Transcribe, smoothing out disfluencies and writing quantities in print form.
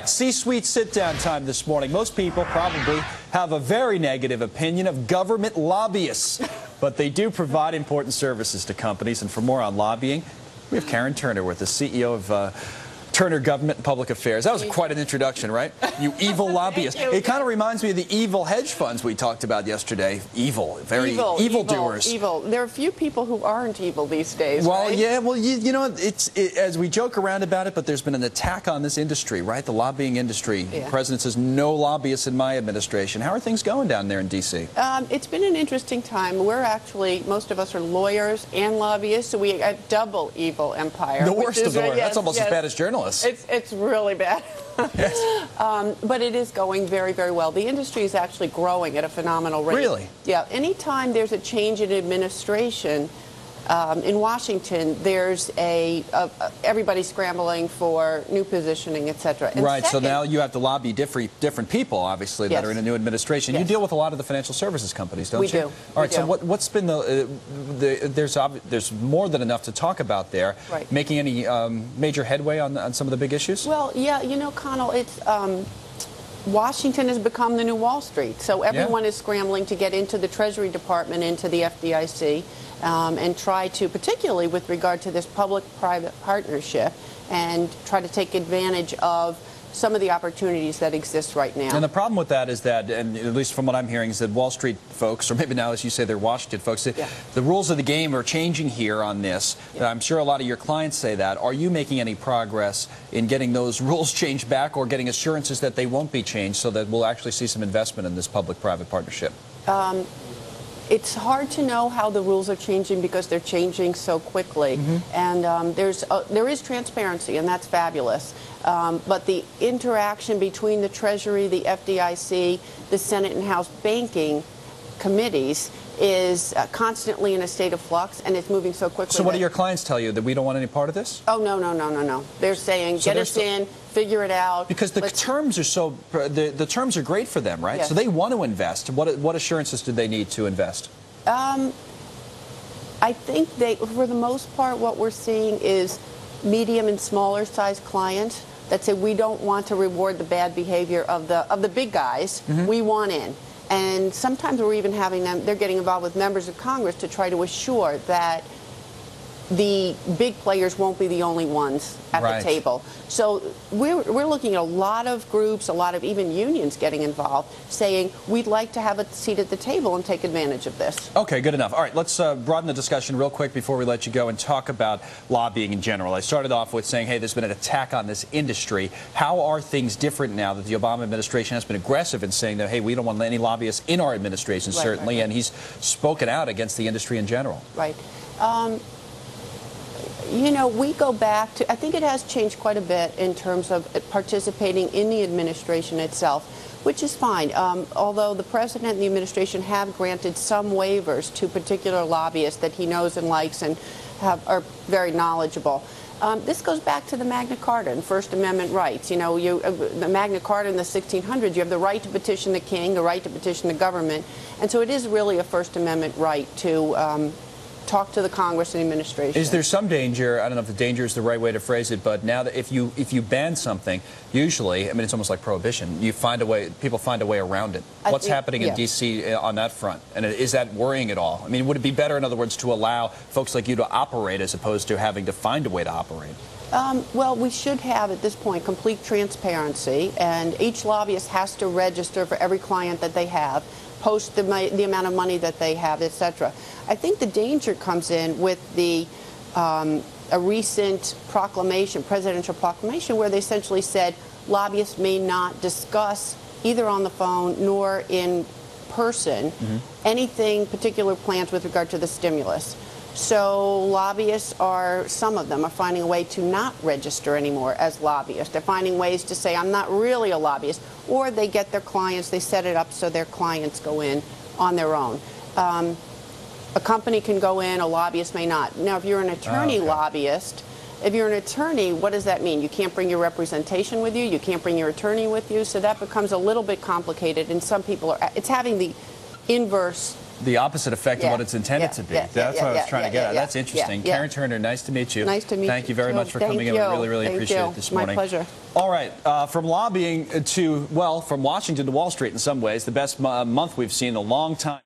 right, C-suite sit-down time this morning. Most people probably have a very negative opinion of government lobbyists, but they do provide important services to companies. And for more on lobbying, we have Caren Turner with the CEO of Turner Government and Public Affairs. That was quite an introduction, right? You evil lobbyist. It kind of reminds me of the evil hedge funds we talked about yesterday. Evil, very evil doers. Evil. There are a few people who aren't evil these days. Well, right? yeah. Well, you know, as we joke around about it, but there's been an attack on this industry, right? The lobbying industry. Yeah. The president says no lobbyists in my administration. How are things going down there in D.C.? It's been an interesting time. We're actually, most of us are lawyers and lobbyists, so we have a double evil empire. The worst of the worst. Yes, that's almost as bad as journalists. It's really bad. Yes. But it is going very, very well. The industry is actually growing at a phenomenal rate. Really? Yeah. Anytime there's a change in administration in Washington, there's everybody scrambling for new positioning, etc. Right. So now you have to lobby different people, obviously, that are in a new administration. You deal with a lot of the financial services companies, don't you? We do. All right. So what's been there's more than enough to talk about there. Right. Making any major headway on some of the big issues? Well, yeah. You know, Connell, it's. Washington has become the new Wall Street, so everyone is scrambling to get into the Treasury Department, into the FDIC, and try to, particularly with regard to this public-private partnership, and try to take advantage of some of the opportunities that exist right now. And the problem with that is that, and at least from what I'm hearing, is that Wall Street folks, or maybe now as you say they're Washington folks, the rules of the game are changing here on this. I'm sure a lot of your clients say that. Are you making any progress in getting those rules changed back, or getting assurances that they won't be changed so that we'll actually see some investment in this public-private partnership? It's hard to know how the rules are changing because they're changing so quickly. And there is transparency, and that's fabulous. But the interaction between the Treasury, the FDIC, the Senate and House banking committees is constantly in a state of flux, and it's moving so quickly. So what do your clients tell you, that we don't want any part of this? Oh, no. They're saying, get us in, figure it out. Because the terms are so, the terms are great for them, right? Yes. So they want to invest. What assurances do they need to invest? I think for the most part, what we're seeing is medium and smaller sized clients that say, we don't want to reward the bad behavior of the big guys. We want in. And sometimes we're even having them, they're getting involved with members of Congress to try to assure that the big players won't be the only ones at the table. So we're looking at a lot of groups, a lot of even unions getting involved, saying we'd like to have a seat at the table and take advantage of this. Okay, good enough. All right, let's broaden the discussion real quick before we let you go and talk about lobbying in general. I started off with saying, hey, there's been an attack on this industry. How are things different now that the Obama administration has been aggressive in saying that, hey, we don't want any lobbyists in our administration, certainly, and he's spoken out against the industry in general? Right. You know, we go back to, I think it has changed quite a bit in terms of participating in the administration itself, which is fine. Although the president and the administration have granted some waivers to particular lobbyists that he knows and likes and are very knowledgeable. This goes back to the Magna Carta and First Amendment rights. You know, the Magna Carta in the 1600s, you have the right to petition the king, the right to petition the government, and so it is really a First Amendment right to talk to the Congress and the administration. Is there some danger, I don't know if the danger is the right way to phrase it, but now that if you ban something, usually, I mean, it's almost like prohibition, you find a way, people find a way around it. What's happening in D.C. on that front? And is that worrying at all? I mean, would it be better, in other words, to allow folks like you to operate as opposed to having to find a way to operate? Well, we should have, at this point, complete transparency, and each lobbyist has to register for every client that they have, post the amount of money that they have, etc. I think the danger comes in with a recent proclamation, presidential proclamation, where they essentially said lobbyists may not discuss, either on the phone nor in person, anything, particular plans with regard to the stimulus. So lobbyists some of them are finding a way to not register anymore as lobbyists. They're finding ways to say, I'm not really a lobbyist. Or they get their clients, they set it up so their clients go in on their own. A company can go in, a lobbyist may not. Now, if you're an attorney lobbyist, if you're an attorney, what does that mean? You can't bring your representation with you, you can't bring your attorney with you, so that becomes a little bit complicated, and some people it's having the inverse the opposite effect of what it's intended to be. That's what I was trying to get at. That's interesting. Karen Turner, nice to meet you. Nice to meet you. Thank you very much for coming in. We really, really appreciate it this morning. My pleasure. All right, from lobbying to, well, from Washington to Wall Street in some ways, the best month we've seen in a long time.